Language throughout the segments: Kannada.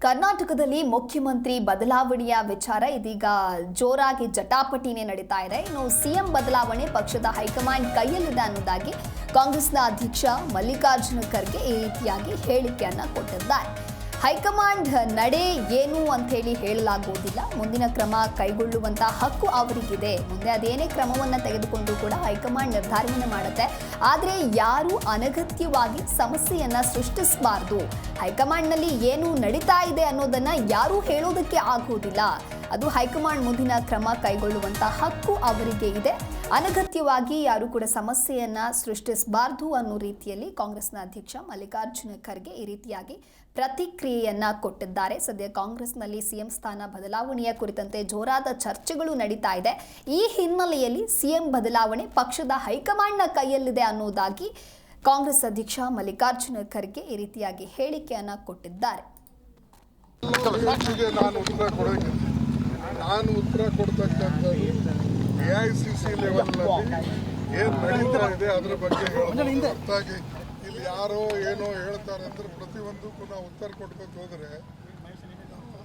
ಕರ್ನಾಟಕದಲ್ಲಿ ಮುಖ್ಯಮಂತ್ರಿ ಬದಲಾವಣೆಯ ವಿಚಾರ ಇದೀಗ ಜೋರಾಗಿ ಜಟಾಪಟಿನೇ ನಡೀತಾ ಇದೆ. ಇನ್ನು ಸಿಎಂ ಬದಲಾವಣೆ ಪಕ್ಷದ ಹೈಕಮಾಂಡ್ ಕೈಯಲ್ಲಿದೆ ಅನ್ನೋದಾಗಿ ಕಾಂಗ್ರೆಸ್ನ ಅಧ್ಯಕ್ಷ ಮಲ್ಲಿಕಾರ್ಜುನ ಖರ್ಗೆ ಈ ರೀತಿಯಾಗಿ ಹೇಳಿಕೆಯನ್ನ ಕೊಟ್ಟಿದ್ದಾರೆ. ಹೈಕಮಾಂಡ್ ನಡೆ ಏನು ಅಂತ ಹೇಳಿ ಹೇಳಲಾಗುವುದಿಲ್ಲ. ಮುಂದಿನ ಕ್ರಮ ಕೈಗೊಳ್ಳುವಂತ ಹಕ್ಕು ಅವರಿಗಿದೆ. ಮುಂದೆ ಅದೇನೇ ಕ್ರಮವನ್ನ ತೆಗೆದುಕೊಂಡು ಕೂಡ ಹೈಕಮಾಂಡ್ ನಿರ್ಧಾರವನ್ನು ಮಾಡುತ್ತೆ. ಆದರೆ ಯಾರು ಅನಗತ್ಯವಾಗಿ ಸಮಸ್ಯೆಯನ್ನ ಸೃಷ್ಟಿಸಬಾರದು. ಹೈಕಮಾಂಡ್ನಲ್ಲಿ ಏನು ನಡೀತಾ ಇದೆ ಅನ್ನೋದನ್ನ ಯಾರೂ ಹೇಳೋದಕ್ಕೆ ಆಗುವುದಿಲ್ಲ. ಅದು ಹೈಕಮಾಂಡ್ ಮುಂದಿನ ಕ್ರಮ ಕೈಗೊಳ್ಳುವಂತ ಹಕ್ಕು ಅವರಿಗೆ ಇದೆ. ಅನಗತ್ಯವಾಗಿ ಯಾರು ಕೂಡ ಸಮಸ್ಯೆಯನ್ನ ಸೃಷ್ಟಿಸಬಾರದು ಅನ್ನೋ ರೀತಿಯಲ್ಲಿ ಕಾಂಗ್ರೆಸ್ನ ಅಧ್ಯಕ್ಷ ಮಲ್ಲಿಕಾರ್ಜುನ ಖರ್ಗೆ ಈ ರೀತಿಯಾಗಿ ಪ್ರತಿಕ್ರಿಯೆಯನ್ನ ಕೊಟ್ಟಿದ್ದಾರೆ. ಸದ್ಯ ಕಾಂಗ್ರೆಸ್ನಲ್ಲಿ ಸಿಎಂ ಸ್ಥಾನ ಬದಲಾವಣೆಯ ಕುರಿತಂತೆ ಜೋರಾದ ಚರ್ಚೆಗಳು ನಡೀತಾ ಇದೆ. ಈ ಹಿನ್ನೆಲೆಯಲ್ಲಿ ಸಿಎಂ ಬದಲಾವಣೆ ಪಕ್ಷದ ಹೈಕಮಾಂಡ್ನ ಕೈಯಲ್ಲಿದೆ ಅನ್ನೋದಾಗಿ ಕಾಂಗ್ರೆಸ್ ಅಧ್ಯಕ್ಷ ಮಲ್ಲಿಕಾರ್ಜುನ ಖರ್ಗೆ ಈ ರೀತಿಯಾಗಿ ಹೇಳಿಕೆಯನ್ನ ಕೊಟ್ಟಿದ್ದಾರೆ. ನಾನು ಉತ್ತರ ಕೊಡ್ತಕ್ಕಂಥದ್ದು AICC ಲೆವೆಲ್ನಲ್ಲಿ ಏನು ನಡೀತಾ ಇದೆ ಅದರ ಬಗ್ಗೆ ಹೊರತಾಗಿ ಇಲ್ಲಿ ಯಾರೋ ಏನೋ ಹೇಳ್ತಾರೆ ಅಂದ್ರೆ ಪ್ರತಿಯೊಂದಕ್ಕೂ ನಾವು ಉತ್ತರ ಕೊಡ್ಬೇಕು ಹೋದ್ರೆ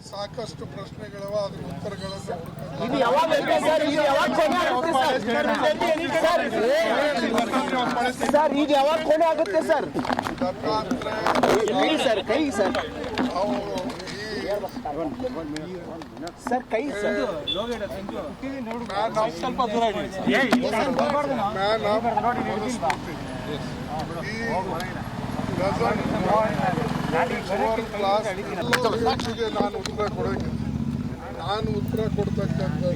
ಸಾಕಷ್ಟು ಪ್ರಶ್ನೆಗಳವ ಅದ್ರ ಉತ್ತರಗಳನ್ನು ನಾನು ಉತ್ತರ ಕೊಡೋಕೆ ನಾನು ಉತ್ತರ ಕೊಡ್ತಕ್ಕಂಥದ್ದು